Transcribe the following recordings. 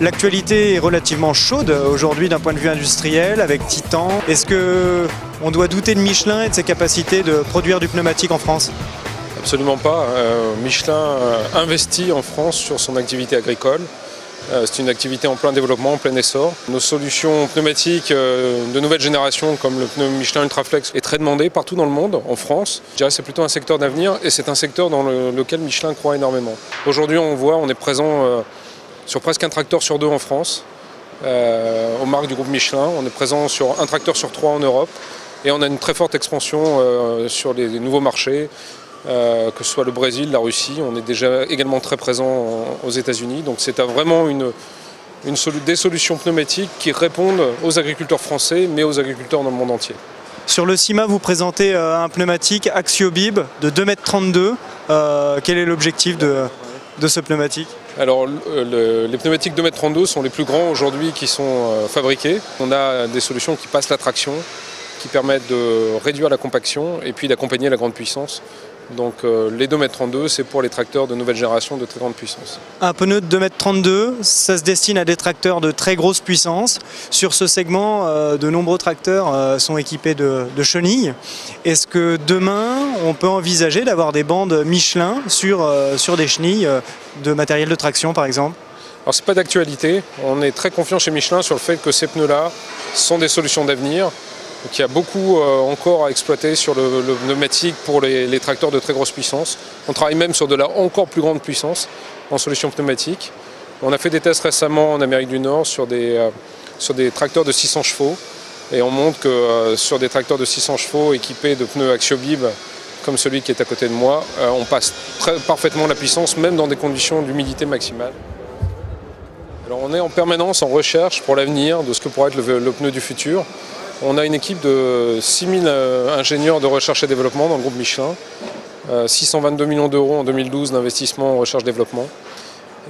L'actualité est relativement chaude aujourd'hui d'un point de vue industriel avec Titan. Est-ce qu'on doit douter de Michelin et de ses capacités de produire du pneumatique en France? Absolument pas. Michelin investit en France sur son activité agricole. C'est une activité en plein développement, en plein essor. Nos solutions pneumatiques de nouvelle génération, comme le pneu Michelin Ultraflex, est très demandé partout dans le monde, en France. Je dirais que c'est plutôt un secteur d'avenir et c'est un secteur dans lequel Michelin croit énormément. Aujourd'hui, on est présent sur presque un tracteur sur 2 en France, aux marques du groupe Michelin. On est présent sur un tracteur sur 3 en Europe et on a une très forte expansion sur les nouveaux marchés. Que ce soit le Brésil, la Russie, on est déjà également très présent aux États-Unis. Donc c'est vraiment des solutions pneumatiques qui répondent aux agriculteurs français, mais aux agriculteurs dans le monde entier. Sur le CIMA, vous présentez un pneumatique AxioBib de 2,32 m. Quel est l'objectif de ce pneumatique? Alors les pneumatiques 2,32 m sont les plus grands aujourd'hui qui sont fabriqués. On a des solutions qui passent la traction, qui permettent de réduire la compaction et puis d'accompagner la grande puissance. Donc les 2,32 m, c'est pour les tracteurs de nouvelle génération de très grande puissance. Un pneu de 2,32 m, ça se destine à des tracteurs de très grosse puissance. Sur ce segment, de nombreux tracteurs sont équipés de chenilles. Est-ce que demain, on peut envisager d'avoir des bandes Michelin sur des chenilles de matériel de traction, par exemple? Alors c'est pas d'actualité. On est très confiant chez Michelin sur le fait que ces pneus-là sont des solutions d'avenir. Donc, il y a beaucoup encore à exploiter sur le pneumatique pour les tracteurs de très grosse puissance. On travaille même sur de la encore plus grande puissance en solution pneumatique. On a fait des tests récemment en Amérique du Nord sur des tracteurs de 600 chevaux. Et on montre que sur des tracteurs de 600 chevaux équipés de pneus AxioBib, comme celui qui est à côté de moi, on passe parfaitement la puissance, même dans des conditions d'humidité maximale. Alors, on est en permanence en recherche pour l'avenir de ce que pourrait être le pneu du futur. On a une équipe de 6000 ingénieurs de recherche et développement dans le groupe Michelin, 622 millions d'euros en 2012 d'investissement en recherche-développement.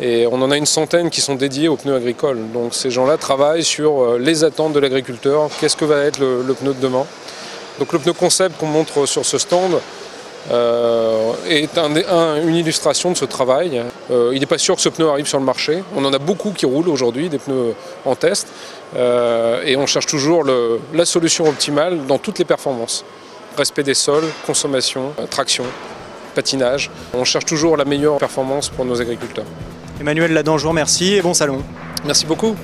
Et on en a une centaine qui sont dédiés aux pneus agricoles. Donc ces gens-là travaillent sur les attentes de l'agriculteur, qu'est-ce que va être le pneu de demain. Donc le pneu concept qu'on montre sur ce stand est une illustration de ce travail. Il n'est pas sûr que ce pneu arrive sur le marché. On en a beaucoup qui roulent aujourd'hui, des pneus en test. Et on cherche toujours la solution optimale dans toutes les performances. Respect des sols, consommation, traction, patinage. On cherche toujours la meilleure performance pour nos agriculteurs. Emmanuel Ladan, je vous remercie et bon salon. Merci beaucoup.